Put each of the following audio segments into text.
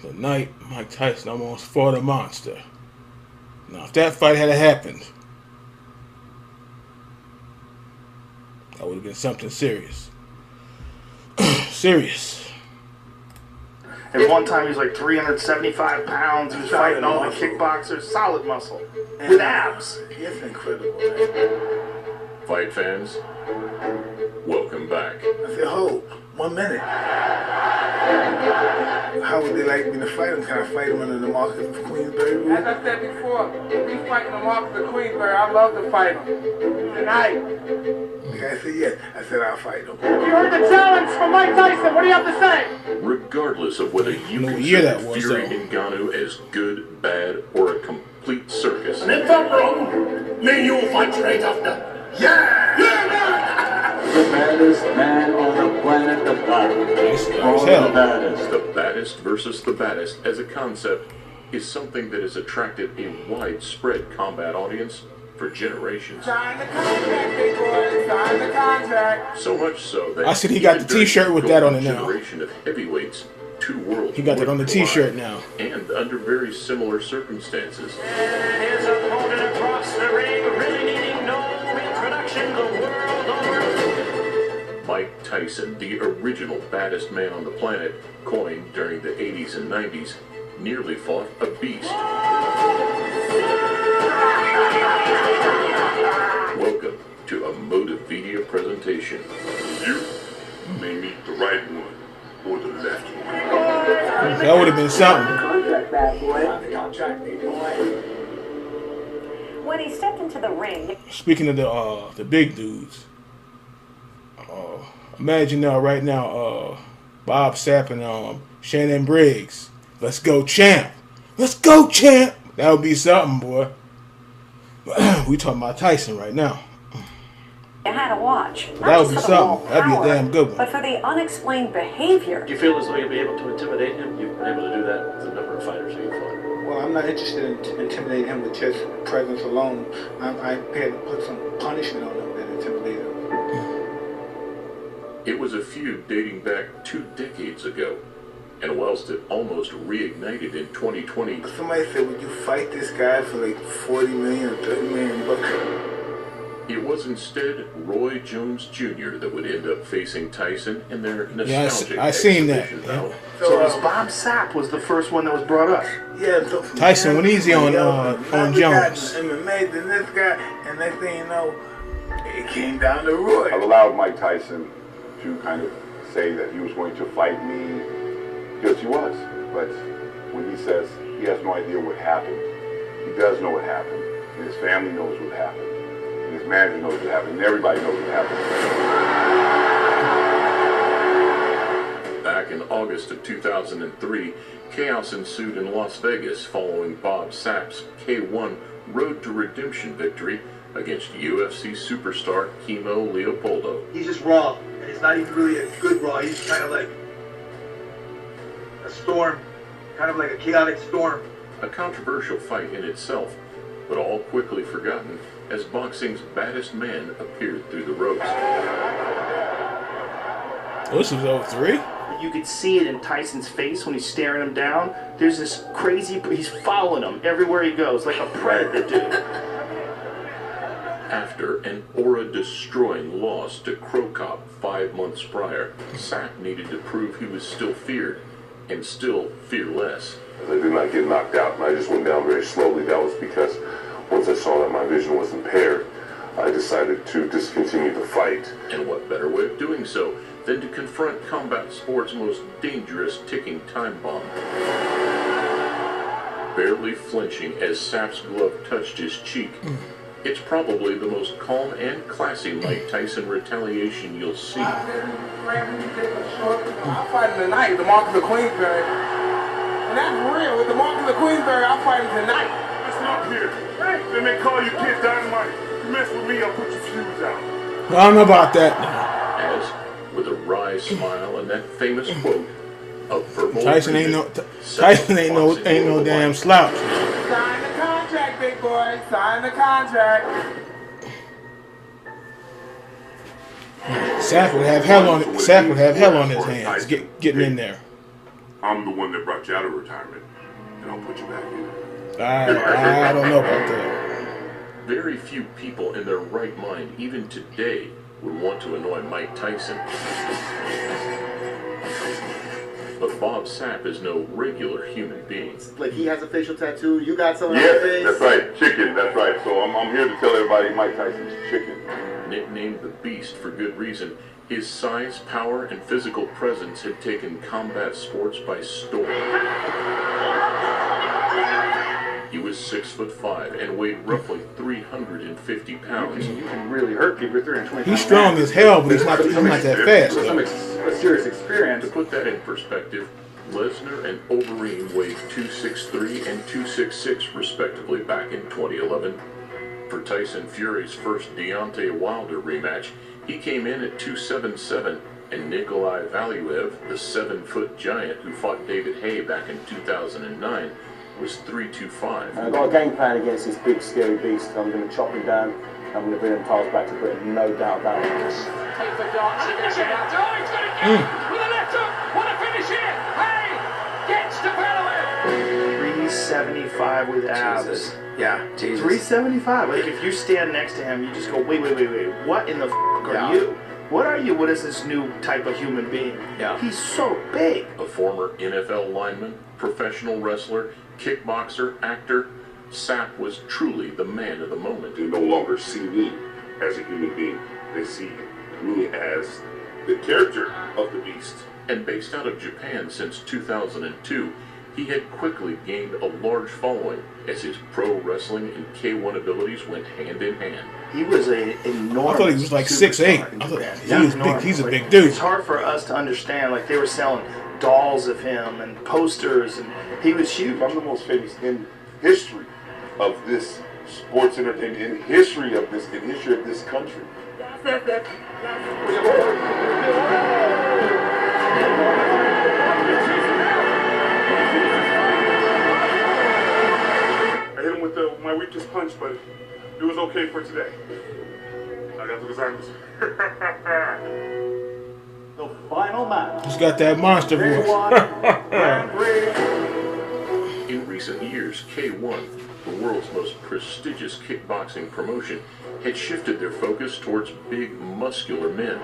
The night Mike Tyson almost fought a monster. Now, if that fight had happened, that would have been something serious. Serious. At one time, he was like 375 pounds. He was fighting all the kickboxers. Solid muscle. With abs. It's incredible, man. Fight fans, welcome back. I said, hold, 1 minute. How would they like me to fight him? Can I fight him under the Marcus of Queensberry rule? As I said before, if he's fighting the Marcus of Queensberry, I'd love to fight him. Tonight. The guy said yes. I said, I'll fight him. You heard the challenge from Mike Tyson. What do you have to say? Regardless of whether you consider Fury Ngannou as good, bad, or a complete circus. And if I'm wrong, me and you will fight right after. Yeah! The baddest man on the planet, the baddest. The baddest versus the baddest as a concept is something that has attracted a widespread combat audience for generations. Sign the contract, big boy. Sign the contract. So much so that I said he got the T-shirt with that on it now. Generation of heavyweights, two worlds. He got that on the T-shirt now. And under very similar circumstances. And his opponent across the ring, really needing no introduction the world over. Mike Tyson, the original baddest man on the planet, coined during the 80s and 90s, nearly fought a beast. Welcome to a Motivedia presentation. You may meet the right one or the left one. That would have been something. Contract, bad boy. Contract, big boy. When he stepped into the ring. Speaking of the big dudes, imagine right now, Bob Sapp and Shannon Briggs. Let's go, champ. Let's go, champ. That would be something, boy. We talking about Tyson right now. You had to watch. That would be something. That'd be a damn good one. But for the unexplained behavior. Do you feel as though you'll be able to intimidate him? You've been able to do that with a number of fighters that you've fought. Well, I'm not interested in intimidating him with just presence alone. I'm prepared to put some punishment on him that intimidate him. It was a feud dating back 2 decades ago, and whilst it almost reignited in 2020, somebody said, would you fight this guy for like 40 million or 30 million bucks? it was instead Roy Jones Jr. that would end up facing Tyson in their nostalgic I seen that. battle. So it was Bob Sapp was the first one that was brought up. Yeah, so Tyson went easy on Jones. MMA, then this guy, and next thing you know, it came down to Roy. I've allowed Mike Tyson to kind of say that he was going to fight me because he was. But when he says he has no idea what happened, he does know what happened. And his family knows what happened. And his manager knows what happened. And everybody knows what happened. Back in August of 2003, chaos ensued in Las Vegas following Bob Sapp's K1 Road to Redemption victory against UFC superstar Kimo Leopoldo. He's just raw, and he's not even really a good raw. He's kind of like a storm, kind of like a chaotic storm. A controversial fight in itself, but all quickly forgotten as boxing's baddest man appeared through the ropes. This was 03? You could see it in Tyson's face when he's staring him down. There's this crazy, he's following him everywhere he goes, like a predator, dude. After an aura-destroying loss to Crow Cop 5 months prior, Sapp needed to prove he was still feared, and still fearless. I did not get knocked out, and I just went down very slowly. That was because once I saw that my vision was impaired, I decided to discontinue the fight. And what better way of doing so than to confront combat sport's most dangerous ticking time bomb? Barely flinching as Sapp's glove touched his cheek, it's probably the most calm and classy Mike Tyson retaliation you'll see. I'm fighting tonight, the Marcus of Queensberry. And that's real. With the Marcus of Queensberry, I'm fighting tonight. Listen up here. Right. They may call you Kid Dynamite. You mess with me, I'll put your fuse out. I don't know about that. As, with a wry smile and that famous quote of verbal Tyson ain't no damn slouch. Sign the contract, big boy. Sign the contract. Sapp would have hell on. Sapp would have hell on his hands getting in there. I'm the one that brought you out of retirement, and I'll put you back in. I don't know about that. Very few people in their right mind, even today, would want to annoy Mike Tyson. But Bob Sapp is no regular human being. Like, he has a facial tattoo, you got something on your face? Yes, that's right, chicken, that's right. So I'm here to tell everybody Mike Tyson's chicken. Nicknamed the Beast for good reason, his size, power, and physical presence had taken combat sports by storm. He was 6'5" and weighed roughly 350 pounds. You can really hurt people with 320 He's strong as hell, but he's not that fast. A serious experience. To put that in perspective, Lesnar and Overeem weighed 263 and 266 respectively back in 2011. For Tyson Fury's first Deontay Wilder rematch, he came in at 277, and Nikolai Valuev, the 7-foot giant who fought David Haye back in 2009, was 325. I've got a game plan against this big scary beast. I'm going to chop him down. I'm going to bring him titles back to Britain, no doubt about it. Take the darts against him. Oh, he's going to get it with a left hook. What a finish here. Hey, gets to Valuev. 375 with abs. Jesus. Yeah, Jesus. 375. Like, if you stand next to him, you just go, wait. What in the f*** are you? What are you? What is this new type of human being? Yeah. He's so big. A former NFL lineman, professional wrestler, kickboxer, actor, Sapp was truly the man of the moment. They no longer see me as a human being. They see me as the character of the beast. And based out of Japan since 2002, he had quickly gained a large following as his pro wrestling and K1 abilities went hand in hand. He was an enormous. I thought he was like 6'8". I thought he was big. He's a big dude. It's hard for us to understand. Like, they were selling dolls of him and posters, and he was huge. I'm the most famous in history of this sports entertainment, in history of this country. I hit him with my weakest punch, but it was okay for today. I got the designs. The final match. He's got that monster voice. In recent years, K1, the world's most prestigious kickboxing promotion, had shifted their focus towards big, muscular men,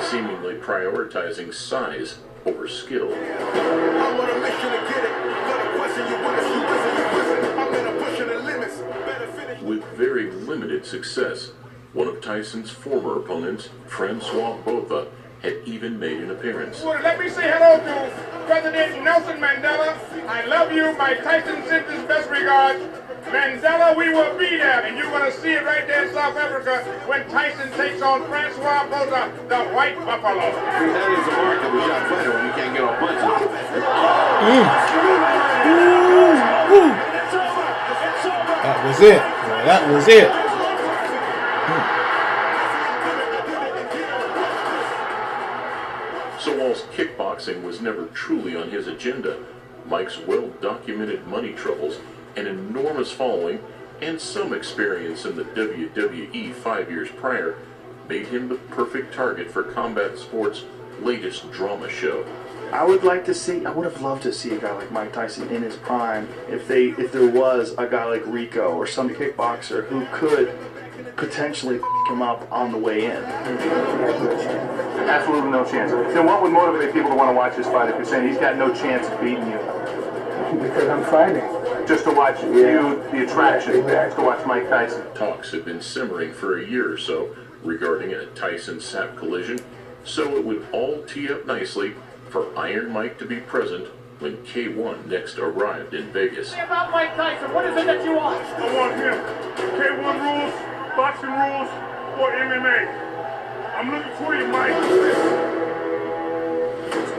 seemingly prioritizing size over skill. I'm on a mission to get it. Gonna question you when you listen. I'm gonna push the limits. Better finish. With very limited success, one of Tyson's former opponents, Francois Botha, had even made an appearance. Well, let me say hello to President Nelson Mandela. I love you. Mike Tyson sent his best regards. Mandela, we will be there, and you're going to see it right there in South Africa when Tyson takes on Francois Botha, the White Buffalo. That is a mark that we shot fighter when you can't get on punches. That was it. That was it. So whilst kickboxing was never truly on his agenda, Mike's well-documented money troubles, an enormous following, and some experience in the WWE 5 years prior made him the perfect target for combat sports' latest drama show. I would have loved to see a guy like Mike Tyson in his prime if there was a guy like Rico or some kickboxer who could potentially f*** him up on the way in. Absolutely no chance. Then what would motivate people to want to watch this fight if you're saying he's got no chance of beating you? Because I'm fighting. Just to watch you, the attraction, just to watch Mike Tyson. Talks had been simmering for a year or so regarding a Tyson-Sapp collision, so it would all tee up nicely for Iron Mike to be present when K1 next arrived in Vegas. Say about Mike Tyson, what is it that you want? I want him. K1 rules, boxing rules, or MMA. I'm looking for you, Mike.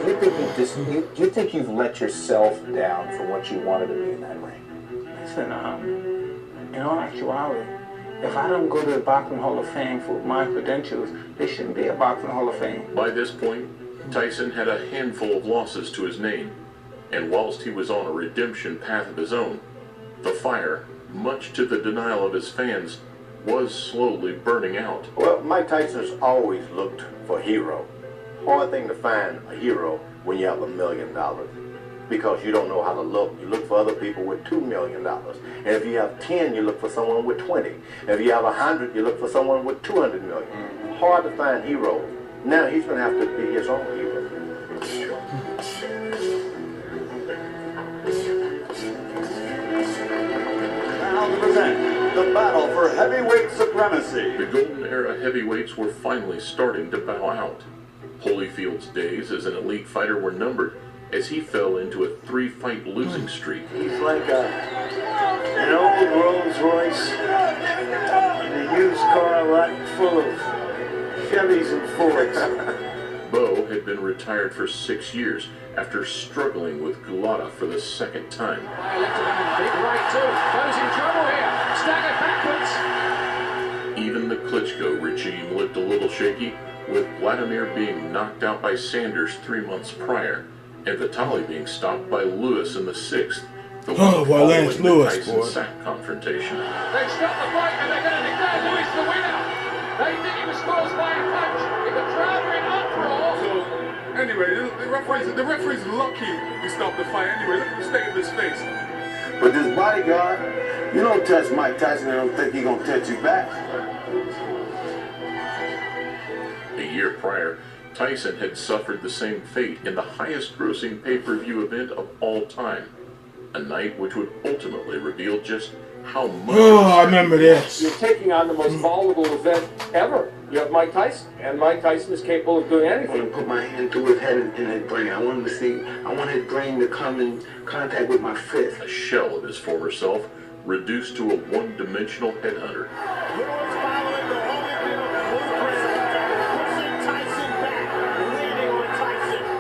Do you think you've let yourself down for what you wanted to be in that ring? Listen, in all actuality, if I don't go to the Boxing Hall of Fame for my credentials, there shouldn't be a Boxing Hall of Fame. By this point, Tyson had a handful of losses to his name, and whilst he was on a redemption path of his own, the fire, much to the denial of his fans, was slowly burning out. Well, Mike Tyson's always looked for a hero. hard thing to find a hero when you have $1 million. Because you don't know how to look. You look for other people with $2 million. And if you have 10, you look for someone with 20. If you have 100, you look for someone with 200 million. Hard to find heroes. Now he's going to have to be his own hero. Now to present the battle for heavyweight supremacy. The golden era heavyweights were finally starting to bow out. Holyfield's days as an elite fighter were numbered, as he fell into a 3-fight losing streak. He's like an old Rolls Royce in a used car lot full of Chevys and Fords. Bo had been retired for 6 years after struggling with whoulda for the second time. Big right too. Bo's in trouble here. Staggered backwards. Even the Klitschko regime looked a little shaky, with Vladimir being knocked out by Sanders 3 months prior, and Vitali being stopped by Lewis in the 6th. The one following the Tyson-Sapp confrontation. They stop the fight and they're going to declare Lewis the winner. They think it was caused by a punch. If the crowd are in uproar. So, anyway, the referee's lucky we stopped the fight anyway. Look at the state of his face. But this bodyguard, you don't touch Mike Tyson, I don't think he's going to touch you back. A year prior, Tyson had suffered the same fate in the highest-grossing pay-per-view event of all time. A night which would ultimately reveal just how much... Oh, I remember this. You're taking on the most vulnerable event ever. You have Mike Tyson, and Mike Tyson is capable of doing anything. I want to put my hand through his head and his brain. I want him to see, I want his brain to come in contact with my fist. A shell of his former self, reduced to a one-dimensional headhunter.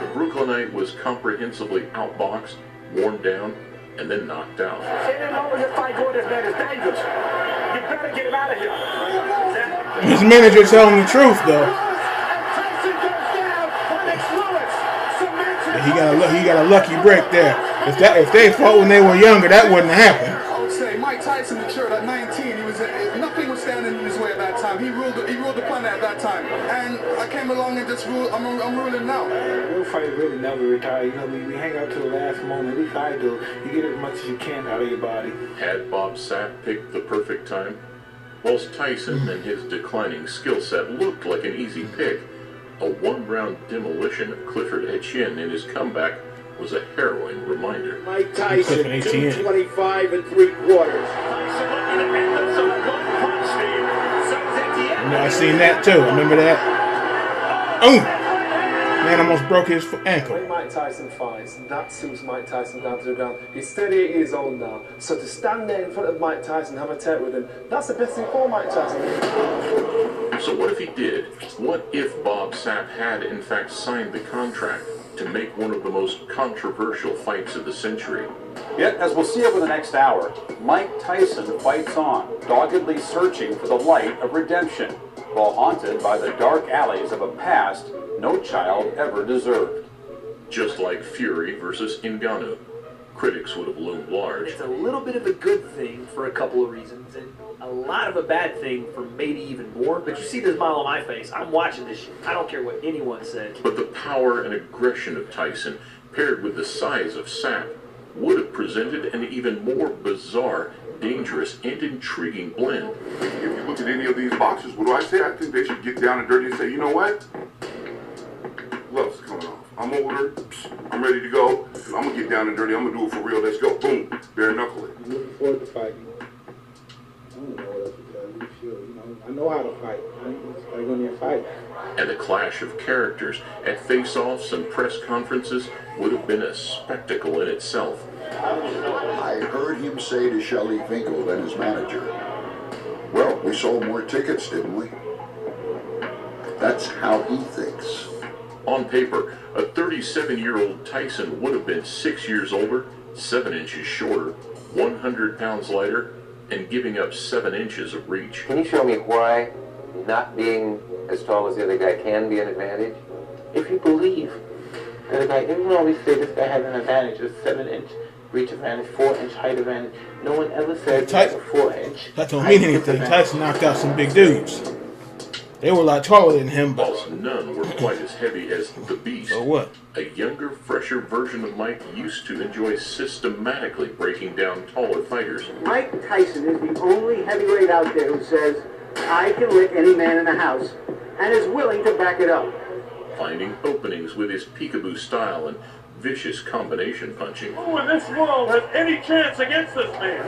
The Brooklynite was comprehensively outboxed, worn down, and then knocked out. His manager telling the truth, though. He got a lucky break there. If they fought when they were younger, that wouldn't have happened. I would say Mike Tyson matured at 19. Nothing was standing in his way at that time. He ruled the planet at that time. And I came along and just ruled. I'm ruling now. Real fighters really never retire. You know, we hang out to the last moment. At least I do. You get as much as you can out of your body. Had Bob Sapp picked the perfect time? Whilst Tyson and his declining skill set looked like an easy pick, a one-round demolition of Clifford Etienne in his comeback was a harrowing reminder. Mike Tyson, 225 3/4. I seen that too. Remember that? Oh! Man almost broke his ankle. When Mike Tyson fights, that suits Mike Tyson down to the ground. He's 38 years old now, so to stand there in front of Mike Tyson and have a chat with him, that's the best thing for Mike Tyson. So what if he did? What if Bob Sapp had in fact signed the contract to make one of the most controversial fights of the century? Yet, as we'll see over the next hour, Mike Tyson fights on, doggedly searching for the light of redemption, while haunted by the dark alleys of a past no child ever deserved. Just like Fury versus Ngannou, critics would have loomed large. It's a little bit of a good thing for a couple of reasons, and a lot of a bad thing for maybe even more. But you see this smile on my face. I'm watching this shit. I don't care what anyone says. But the power and aggression of Tyson, paired with the size of Sapp, would have presented an even more bizarre, dangerous, and intriguing blend. If you look at any of these boxers, what do I say? I think they should get down and dirty and say, you know what? Gloves coming off. I'm older. I'm ready to go. I'm going to get down and dirty. I'm going to do it for real. Let's go. Boom. Bare knuckle it. I'm looking forward to fighting. I don't know what else to tell you. Sure, you know, I know how to fight. I go in there and fight. And the clash of characters at face-offs and press conferences would have been a spectacle in itself. I heard him say to Shelley Finkel, then his manager, well, we sold more tickets, didn't we? That's how he thinks. On paper, a 37-year-old Tyson would have been 6 years older, 7 inches shorter, 100 pounds lighter, and giving up 7 inches of reach. Can you show me why not being as tall as the other guy can be an advantage? If you believe that a guy, even though we say this guy has an advantage, a 7-inch reach advantage, 4-inch height advantage, no one ever said he has a 4-inch. That don't mean anything. Tyson knocked out some big dudes. They were a lot taller than him, but whilst none were quite as heavy as the Beast. So what? A younger, fresher version of Mike used to enjoy systematically breaking down taller fighters. Mike Tyson is the only heavyweight out there who says, I can lick any man in the house, and is willing to back it up. Finding openings with his peekaboo style and vicious combination punching. Who in this world has any chance against this man?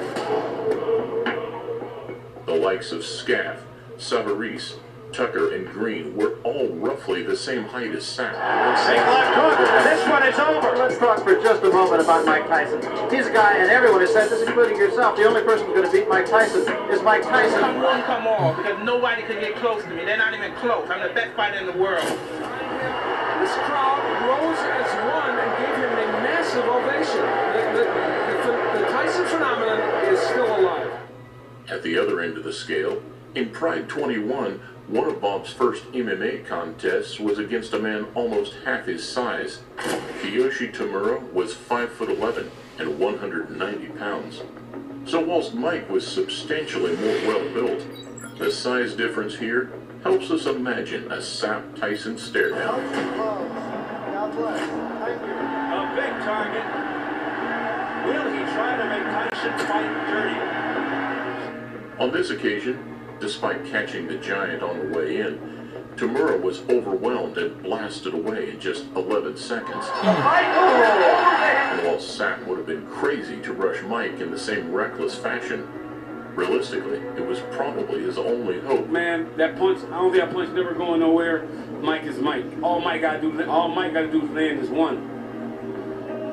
The likes of Scaff, Savarese, Tucker, and Green were all roughly the same height as Sapp. Big left hook. This one is over. Let's talk for just a moment about Mike Tyson. He's a guy, and everyone has said this, including yourself, the only person who's going to beat Mike Tyson is Mike Tyson. Come on, come on, because nobody can get close to me. They're not even close. I'm the best fighter in the world. This crowd rose as one and gave him a massive ovation. The Tyson phenomenon is still alive. At the other end of the scale, in Pride 21, one of Bob's first MMA contests was against a man almost half his size. Kiyoshi Tamura was 5'11" and 190 pounds. So whilst Mike was substantially more well-built, the size difference here helps us imagine a Sapp Tyson stare-down. A big target. Will he try to make Tyson fight dirty? On this occasion, despite catching the giant on the way in, Tamura was overwhelmed and blasted away in just 11 seconds. And while Sapp would have been crazy to rush Mike in the same reckless fashion, realistically, it was probably his only hope. Man, that punch, I don't think that punch never going nowhere. Mike is Mike. All Mike gotta do is land is one.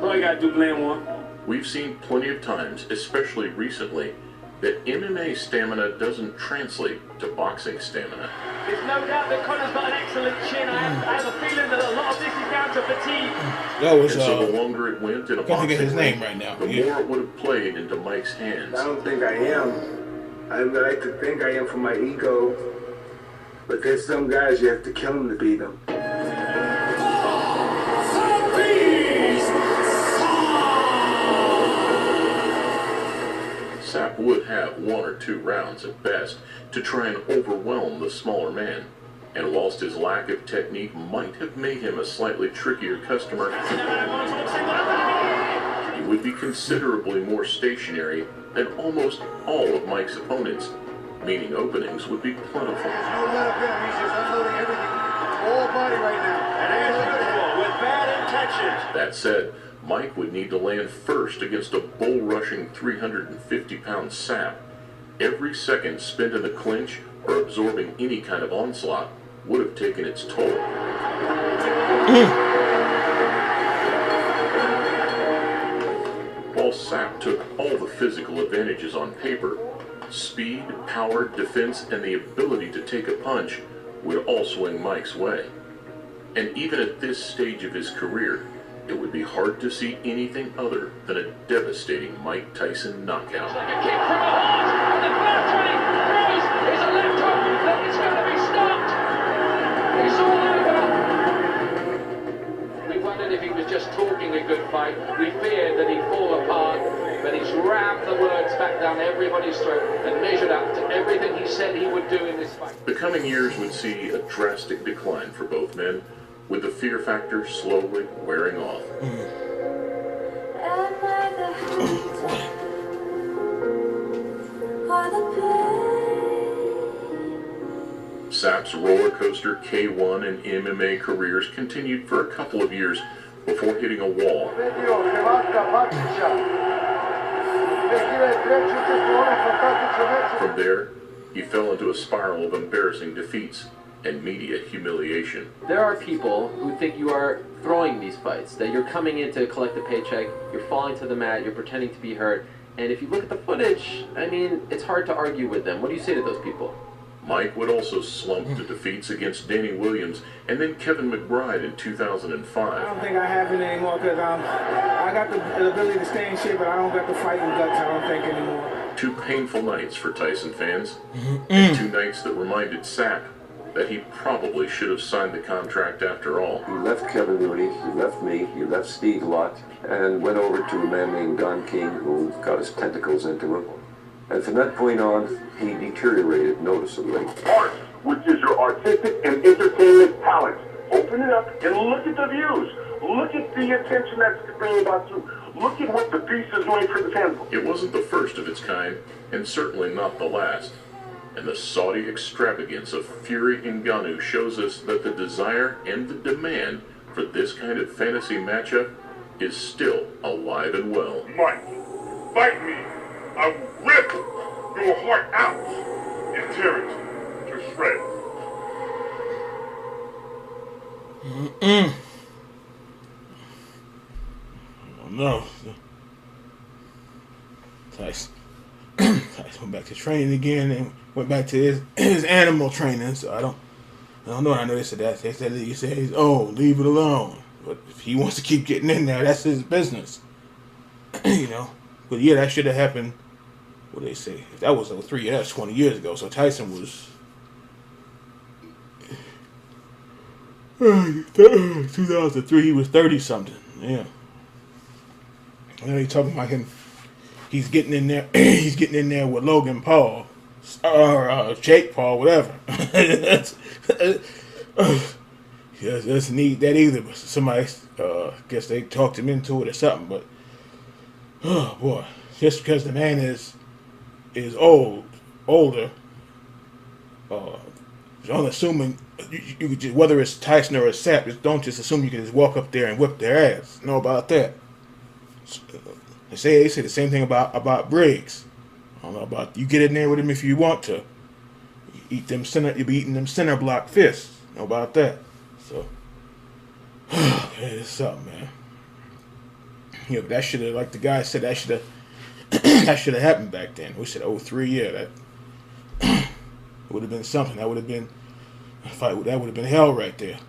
All he gotta do is land one. We've seen plenty of times, especially recently, that MMA stamina doesn't translate to boxing stamina. There's no doubt that Connor's got an excellent chin. I have a feeling that a lot of this is down to fatigue. That was, and so the longer it went in a boxing his name ring, right now. the more it would have played into Mike's hands. I don't think I am. I like to think I am for my ego, but there's some guys you have to kill them to beat them. Sapp would have 1 or 2 rounds at best to try and overwhelm the smaller man. And whilst his lack of technique might have made him a slightly trickier customer, he would be considerably more stationary than almost all of Mike's opponents, meaning openings would be plentiful. No let up him. He's just unloading everything. All body right now. And as usual, with bad intentions. That said, Mike would need to land first against a bull-rushing 350-pound Sapp. Every second spent in the clinch or absorbing any kind of onslaught would have taken its toll. While Sapp took all the physical advantages on paper, speed, power, defense, and the ability to take a punch would all swing Mike's way. And even at this stage of his career, it would be hard to see anything other than a devastating Mike Tyson knockout. Like a kick from the heart, and the first one he throws is a left hook that is going to be stopped. It's all over. We wondered if he was just talking a good fight. We feared that he'd fall apart, but he's rammed the words back down everybody's throat and measured up to everything he said he would do in this fight. The coming years would see a drastic decline for both men, with the fear factor slowly wearing off. Sapp's roller coaster K1 and MMA careers continued for a couple of years before hitting a wall. From there, he fell into a spiral of embarrassing defeats and media humiliation. There are people who think you are throwing these fights, that you're coming in to collect a paycheck, you're falling to the mat, you're pretending to be hurt, and if you look at the footage, I mean, it's hard to argue with them. What do you say to those people? Mike would also slump to defeats against Danny Williams and then Kevin McBride in 2005. I don't think I have it anymore because I got the ability to stay in shape, but I don't got the fighting guts, I don't think, anymore. 2 painful nights for Tyson fans, and 2 nights that reminded Sapp that he probably should have signed the contract after all. You left Kevin Rooney, you left me, you left Steve Lott, and went over to a man named Don King who got his tentacles into him. And from that point on, he deteriorated noticeably. which is your artistic and entertainment talent. Open it up and look at the views. Look at the attention that's bringing about you. Look at what the beast is doing for the fans. It wasn't the first of its kind, and certainly not the last. And the Saudi extravagance of Fury Ngannou shows us that the desire and the demand for this kind of fantasy matchup is still alive and well. Mike, fight me. I will rip your heart out and tear it to shreds. No. Tyson went back to training again and went back to his animal training. So I don't know. I know they said that. They said he's old, leave it alone. But if he wants to keep getting in there, that's his business. You know. But yeah, that should have happened. What do they say? If that was 03, that's 20 years ago. So Tyson was 2003. He was 30 something. Yeah. And they talking about him. He's getting in there. He's getting in there with Logan Paul or Jake Paul, whatever. He doesn't need that either. But somebody, guess they talked him into it or something. But oh boy, just because the man is older. I'm assuming you could just, whether it's Tyson or a Sapp, just don't just assume you can just walk up there and whip their ass. Know about that. They say the same thing about Briggs. I don't know about you. Get in there with him if you want to. You'll be eating them center block fists. Know about that. So it's something, man. Yeah, but that should have, like the guy said, that should have happened back then. We said 03, yeah, that would have been something. That would have been a fight. That would have been hell right there.